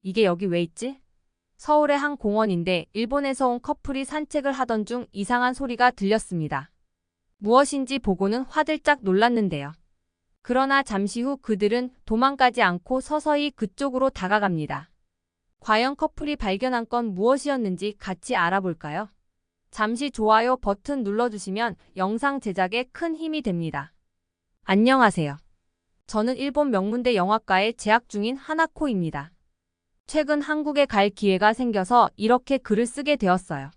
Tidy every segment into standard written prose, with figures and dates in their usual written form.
이게 여기 왜 있지? 서울의 한 공원인데 일본에서 온 커플이 산책을 하던 중 이상한 소리가 들렸습니다. 무엇인지 보고는 화들짝 놀랐는데요. 그러나 잠시 후 그들은 도망가지 않고 서서히 그쪽으로 다가갑니다. 과연 커플이 발견한 건 무엇이었는지 같이 알아볼까요? 잠시 좋아요 버튼 눌러주시면 영상 제작에 큰 힘이 됩니다. 안녕하세요. 저는 일본 명문대 영화과에 재학 중인 하나코입니다. 최근 한국에 갈 기회가 생겨서 이렇게 글을 쓰게 되었어요.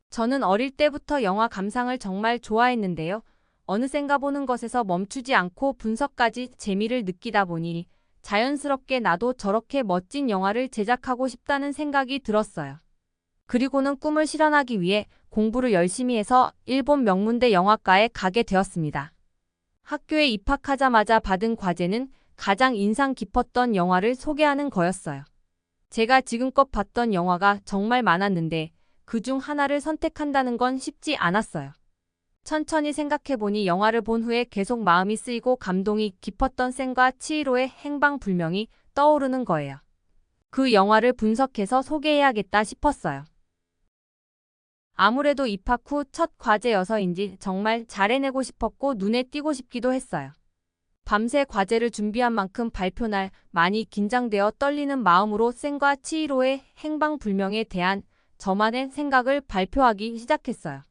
저는 어릴 때부터 영화 감상을 정말 좋아했는데요. 어느샌가 보는 것에서 멈추지 않고 분석까지 재미를 느끼다 보니 자연스럽게 나도 저렇게 멋진 영화를 제작하고 싶다는 생각이 들었어요. 그리고는 꿈을 실현하기 위해 공부를 열심히 해서 일본 명문대 영화과에 가게 되었습니다. 학교에 입학하자마자 받은 과제는 가장 인상 깊었던 영화를 소개하는 거였어요. 제가 지금껏 봤던 영화가 정말 많았는데 그중 하나를 선택한다는 건 쉽지 않았어요. 천천히 생각해보니 영화를 본 후에 계속 마음이 쓰이고 감동이 깊었던 센과 치히로의 행방불명이 떠오르는 거예요. 그 영화를 분석해서 소개해야겠다 싶었어요. 아무래도 입학 후 첫 과제여서인지 정말 잘해내고 싶었고 눈에 띄고 싶기도 했어요. 밤새 과제를 준비한 만큼 발표날 많이 긴장되어 떨리는 마음으로 센과 치히로의 행방불명에 대한 저만의 생각을 발표하기 시작했어요.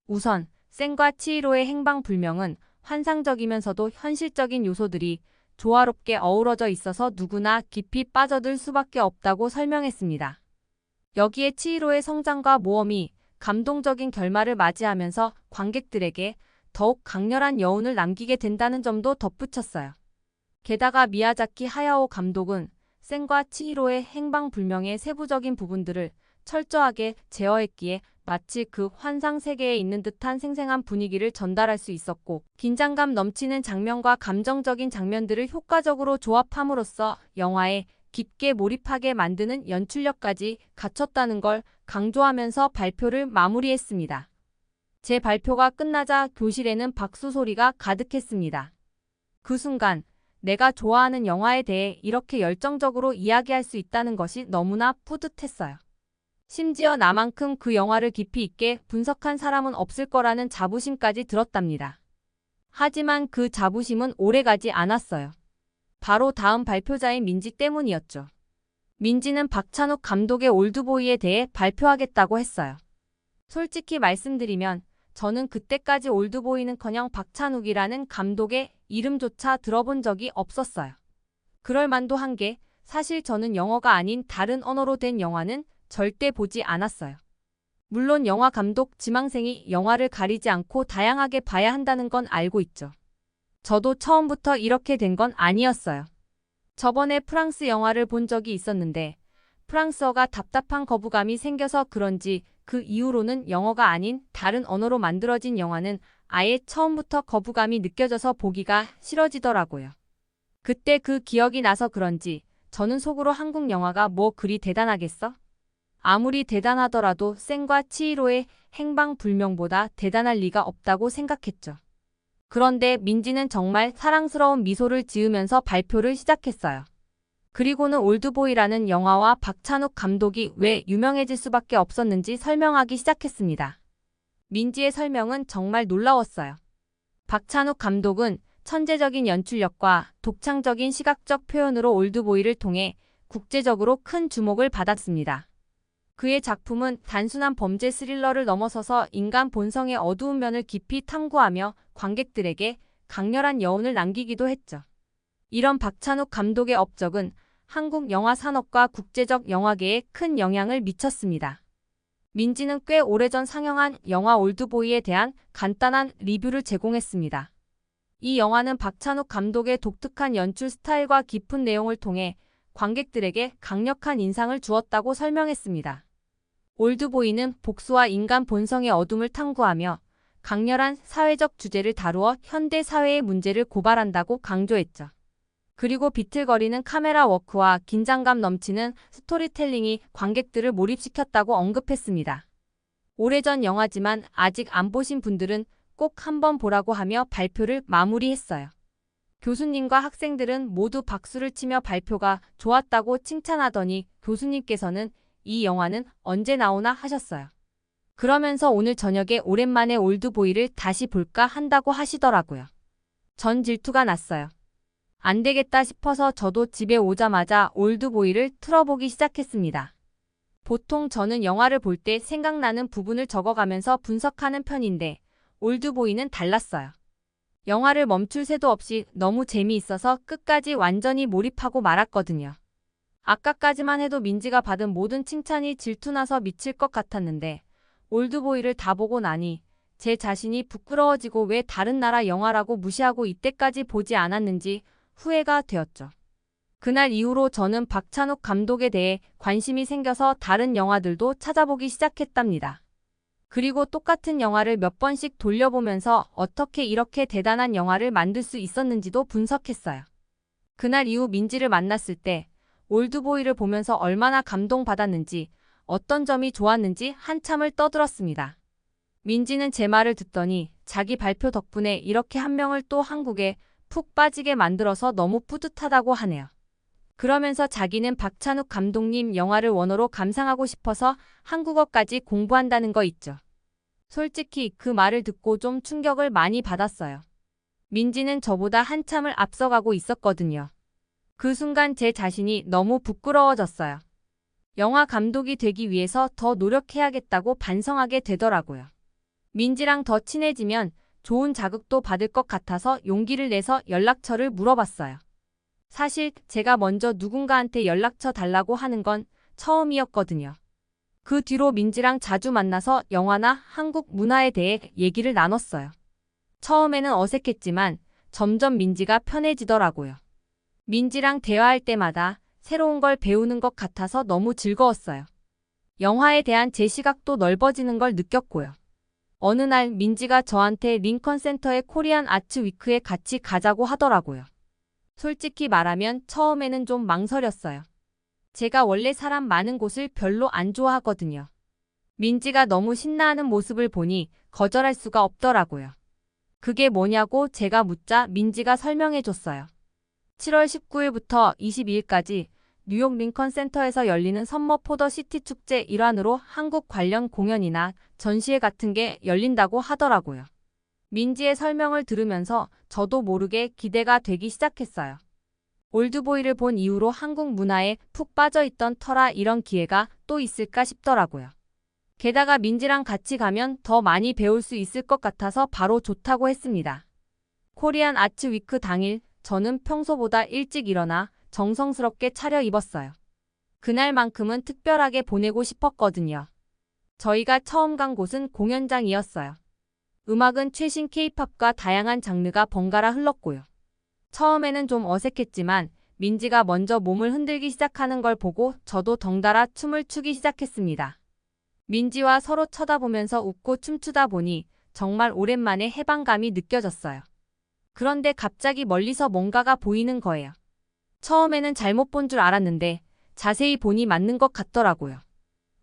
우선 센과 치히로의 행방불명은 환상적이면서도 현실적인 요소들이 조화롭게 어우러져 있어서 누구나 깊이 빠져들 수밖에 없다고 설명했습니다. 여기에 치히로의 성장과 모험이 감동적인 결말을 맞이하면서 관객들에게 더욱 강렬한 여운을 남기게 된다는 점도 덧붙였어요. 게다가 미야자키 하야오 감독은 센과 치히로의 행방불명의 세부적인 부분들을 철저하게 제어했기에 마치 그 환상 세계에 있는 듯한 생생한 분위기를 전달할 수 있었고, 긴장감 넘치는 장면과 감정적인 장면들을 효과적으로 조합함으로써 영화에 깊게 몰입하게 만드는 연출력까지 갖췄다는 걸 강조하면서 발표를 마무리했습니다. 제 발표가 끝나자 교실에는 박수 소리가 가득했습니다. 그 순간 내가 좋아하는 영화에 대해 이렇게 열정적으로 이야기할 수 있다는 것이 너무나 뿌듯했어요. 심지어 나만큼 그 영화를 깊이 있게 분석한 사람은 없을 거라는 자부심까지 들었답니다. 하지만 그 자부심은 오래가지 않았어요. 바로 다음 발표자인 민지 때문이었죠. 민지는 박찬욱 감독의 올드보이에 대해 발표하겠다고 했어요. 솔직히 말씀드리면 저는 그때까지 올드보이는커녕 박찬욱이라는 감독의 이름조차 들어본 적이 없었어요. 그럴 만도 한 게 사실 저는 영어가 아닌 다른 언어로 된 영화는 절대 보지 않았어요. 물론 영화 감독 지망생이 영화를 가리지 않고 다양하게 봐야 한다는 건 알고 있죠. 저도 처음부터 이렇게 된 건 아니었어요. 저번에 프랑스 영화를 본 적이 있었는데 프랑스어가 답답한 거부감이 생겨서 그런지 그 이후로는 영어가 아닌 다른 언어로 만들어진 영화는 아예 처음부터 거부감이 느껴져서 보기가 싫어지더라고요. 그때 그 기억이 나서 그런지 저는 속으로 한국 영화가 뭐 그리 대단하겠어? 아무리 대단하더라도 센과 치히로의 행방불명보다 대단할 리가 없다고 생각했죠. 그런데 민지는 정말 사랑스러운 미소를 지으면서 발표를 시작했어요. 그리고는 올드보이라는 영화와 박찬욱 감독이 왜 유명해질 수밖에 없었는지 설명하기 시작했습니다. 민지의 설명은 정말 놀라웠어요. 박찬욱 감독은 천재적인 연출력과 독창적인 시각적 표현으로 올드보이를 통해 국제적으로 큰 주목을 받았습니다. 그의 작품은 단순한 범죄 스릴러를 넘어서서 인간 본성의 어두운 면을 깊이 탐구하며 관객들에게 강렬한 여운을 남기기도 했죠. 이런 박찬욱 감독의 업적은 한국 영화 산업과 국제적 영화계에 큰 영향을 미쳤습니다. 민지는 꽤 오래전 상영한 영화 올드보이에 대한 간단한 리뷰를 제공했습니다. 이 영화는 박찬욱 감독의 독특한 연출 스타일과 깊은 내용을 통해 관객들에게 강력한 인상을 주었다고 설명했습니다. 올드보이는 복수와 인간 본성의 어둠을 탐구하며 강렬한 사회적 주제를 다루어 현대 사회의 문제를 고발한다고 강조했죠. 그리고 비틀거리는 카메라 워크와 긴장감 넘치는 스토리텔링이 관객들을 몰입시켰다고 언급했습니다. 오래전 영화지만 아직 안 보신 분들은 꼭 한번 보라고 하며 발표를 마무리했어요. 교수님과 학생들은 모두 박수를 치며 발표가 좋았다고 칭찬하더니 교수님께서는 이 영화는 언제 나오나 하셨어요. 그러면서 오늘 저녁에 오랜만에 올드보이를 다시 볼까 한다고 하시더라고요. 전 질투가 났어요. 안 되겠다 싶어서 저도 집에 오자마자 올드보이를 틀어보기 시작했습니다. 보통 저는 영화를 볼 때 생각나는 부분을 적어가면서 분석하는 편인데 올드보이는 달랐어요. 영화를 멈출 새도 없이 너무 재미있어서 끝까지 완전히 몰입하고 말았거든요. 아까까지만 해도 민지가 받은 모든 칭찬이 질투나서 미칠 것 같았는데 올드보이를 다 보고 나니 제 자신이 부끄러워지고 왜 다른 나라 영화라고 무시하고 이때까지 보지 않았는지 후회가 되었죠. 그날 이후로 저는 박찬욱 감독에 대해 관심이 생겨서 다른 영화들도 찾아보기 시작했답니다. 그리고 똑같은 영화를 몇 번씩 돌려보면서 어떻게 이렇게 대단한 영화를 만들 수 있었는지도 분석했어요. 그날 이후 민지를 만났을 때 올드보이를 보면서 얼마나 감동받았는지 어떤 점이 좋았는지 한참을 떠들었습니다. 민지는 제 말을 듣더니 자기 발표 덕분에 이렇게 한 명을 또 한국에 푹 빠지게 만들어서 너무 뿌듯하다고 하네요. 그러면서 자기는 박찬욱 감독님 영화를 원어로 감상하고 싶어서 한국어까지 공부한다는 거 있죠. 솔직히 그 말을 듣고 좀 충격을 많이 받았어요. 민지는 저보다 한참을 앞서가고 있었거든요. 그 순간 제 자신이 너무 부끄러워졌어요. 영화 감독이 되기 위해서 더 노력해야겠다고 반성하게 되더라고요. 민지랑 더 친해지면 좋은 자극도 받을 것 같아서 용기를 내서 연락처를 물어봤어요. 사실 제가 먼저 누군가한테 연락처 달라고 하는 건 처음이었거든요. 그 뒤로 민지랑 자주 만나서 영화나 한국 문화에 대해 얘기를 나눴어요. 처음에는 어색했지만 점점 민지가 편해지더라고요. 민지랑 대화할 때마다 새로운 걸 배우는 것 같아서 너무 즐거웠어요. 영화에 대한 제 시각도 넓어지는 걸 느꼈고요. 어느 날 민지가 저한테 링컨 센터의 코리안 아츠 위크에 같이 가자고 하더라고요. 솔직히 말하면 처음에는 좀 망설였어요. 제가 원래 사람 많은 곳을 별로 안 좋아하거든요. 민지가 너무 신나하는 모습을 보니 거절할 수가 없더라고요. 그게 뭐냐고 제가 묻자 민지가 설명해줬어요. 7월 19일부터 22일까지 뉴욕 링컨 센터에서 열리는 섬머 포더 시티 축제 일환으로 한국 관련 공연이나 전시회 같은 게 열린다고 하더라고요. 민지의 설명을 들으면서 저도 모르게 기대가 되기 시작했어요. 올드보이를 본 이후로 한국 문화에 푹 빠져있던 터라 이런 기회가 또 있을까 싶더라고요. 게다가 민지랑 같이 가면 더 많이 배울 수 있을 것 같아서 바로 좋다고 했습니다. 코리안 아츠 위크 당일 저는 평소보다 일찍 일어나 정성스럽게 차려입었어요. 그날만큼은 특별하게 보내고 싶었거든요. 저희가 처음 간 곳은 공연장이었어요. 음악은 최신 K-팝과 다양한 장르가 번갈아 흘렀고요. 처음에는 좀 어색했지만 민지가 먼저 몸을 흔들기 시작하는 걸 보고 저도 덩달아 춤을 추기 시작했습니다. 민지와 서로 쳐다보면서 웃고 춤추다 보니 정말 오랜만에 해방감이 느껴졌어요. 그런데 갑자기 멀리서 뭔가가 보이는 거예요. 처음에는 잘못 본 줄 알았는데 자세히 보니 맞는 것 같더라고요.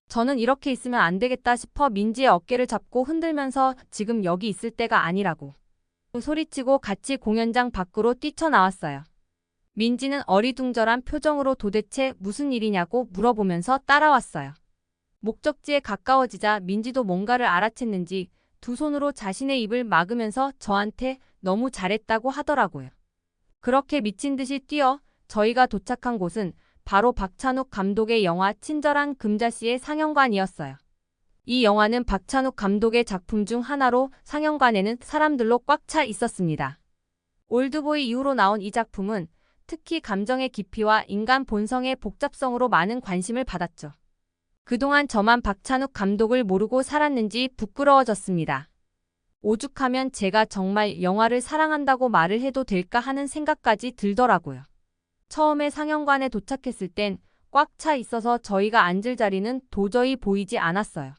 저는 이렇게 있으면 안 되겠다 싶어 민지의 어깨를 잡고 흔들면서 지금 여기 있을 때가 아니라고 소리치고 같이 공연장 밖으로 뛰쳐나왔어요. 민지는 어리둥절한 표정으로 도대체 무슨 일이냐고 물어보면서 따라왔어요. 목적지에 가까워지자 민지도 뭔가를 알아챘는지 두 손으로 자신의 입을 막으면서 저한테 너무 잘했다고 하더라고요. 그렇게 미친 듯이 뛰어 저희가 도착한 곳은 바로 박찬욱 감독의 영화 친절한 금자씨의 상영관이었어요. 이 영화는 박찬욱 감독의 작품 중 하나로 상영관에는 사람들로 꽉 차 있었습니다. 올드보이 이후로 나온 이 작품은 특히 감정의 깊이와 인간 본성의 복잡성으로 많은 관심을 받았죠. 그동안 저만 박찬욱 감독을 모르고 살았는지 부끄러워졌습니다. 오죽하면 제가 정말 영화를 사랑한다고 말을 해도 될까 하는 생각까지 들더라고요. 처음에 상영관에 도착했을 땐 꽉 차 있어서 저희가 앉을 자리는 도저히 보이지 않았어요.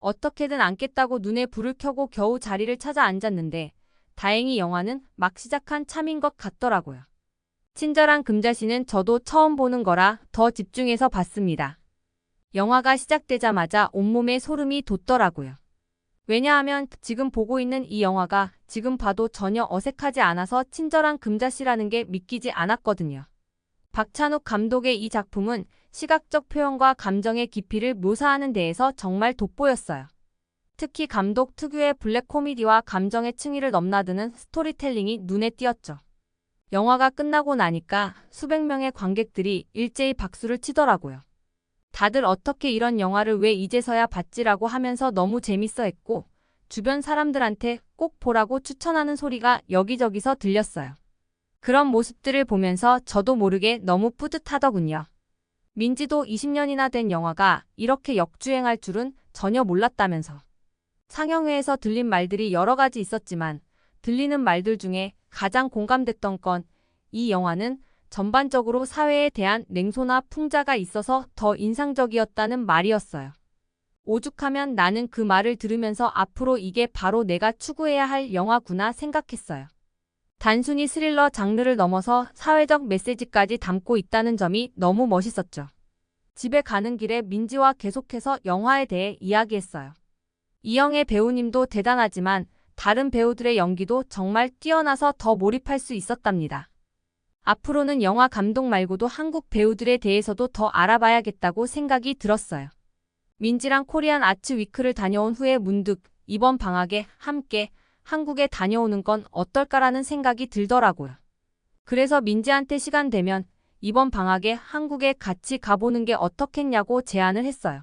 어떻게든 앉겠다고 눈에 불을 켜고 겨우 자리를 찾아 앉았는데 다행히 영화는 막 시작한 참인 것 같더라고요. 친절한 금자씨는 저도 처음 보는 거라 더 집중해서 봤습니다. 영화가 시작되자마자 온몸에 소름이 돋더라고요. 왜냐하면 지금 보고 있는 이 영화가 지금 봐도 전혀 어색하지 않아서 친절한 금자씨라는 게 믿기지 않았거든요. 박찬욱 감독의 이 작품은 시각적 표현과 감정의 깊이를 묘사하는 데에서 정말 돋보였어요. 특히 감독 특유의 블랙 코미디와 감정의 층위를 넘나드는 스토리텔링이 눈에 띄었죠. 영화가 끝나고 나니까 수백 명의 관객들이 일제히 박수를 치더라고요. 다들 어떻게 이런 영화를 왜 이제서야 봤지라고 하면서 너무 재밌어 했고, 주변 사람들한테 꼭 보라고 추천하는 소리가 여기저기서 들렸어요. 그런 모습들을 보면서 저도 모르게 너무 뿌듯하더군요. 민지도 20년이나 된 영화가 이렇게 역주행할 줄은 전혀 몰랐다면서. 상영회에서 들린 말들이 여러 가지 있었지만 들리는 말들 중에 가장 공감됐던 건 이 영화는 전반적으로 사회에 대한 냉소나 풍자가 있어서 더 인상적이었다는 말이었어요. 오죽하면 나는 그 말을 들으면서 앞으로 이게 바로 내가 추구해야 할 영화구나 생각했어요. 단순히 스릴러 장르를 넘어서 사회적 메시지까지 담고 있다는 점이 너무 멋있었죠. 집에 가는 길에 민지와 계속해서 영화에 대해 이야기했어요. 이영애 배우님도 대단하지만 다른 배우들의 연기도 정말 뛰어나서 더 몰입할 수 있었답니다. 앞으로는 영화 감독 말고도 한국 배우들에 대해서도 더 알아봐야겠다고 생각이 들었어요. 민지랑 코리안 아츠 위크를 다녀온 후에 문득 이번 방학에 함께 한국에 다녀오는 건 어떨까라는 생각이 들더라고요. 그래서 민지한테 시간 되면 이번 방학에 한국에 같이 가보는 게 어떻겠냐고 제안을 했어요.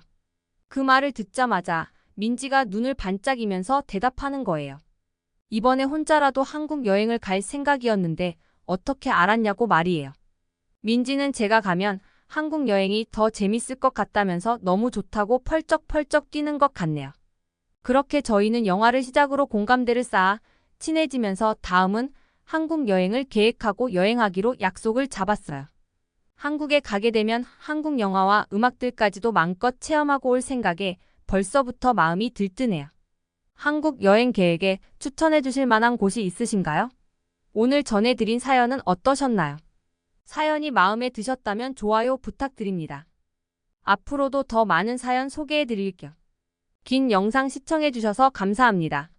그 말을 듣자마자 민지가 눈을 반짝이면서 대답하는 거예요. 이번에 혼자라도 한국 여행을 갈 생각이었는데 어떻게 알았냐고 말이에요. 민지는 제가 가면 한국 여행이 더 재밌을 것 같다면서 너무 좋다고 펄쩍펄쩍 뛰는 것 같네요. 그렇게 저희는 영화를 시작으로 공감대를 쌓아 친해지면서 다음은 한국 여행을 계획하고 여행하기로 약속을 잡았어요. 한국에 가게 되면 한국 영화와 음악들까지도 마음껏 체험하고 올 생각에 벌써부터 마음이 들뜨네요. 한국 여행 계획에 추천해 주실 만한 곳이 있으신가요? 오늘 전해드린 사연은 어떠셨나요? 사연이 마음에 드셨다면 좋아요 부탁드립니다. 앞으로도 더 많은 사연 소개해 드릴게요. 긴 영상 시청해 주셔서 감사합니다.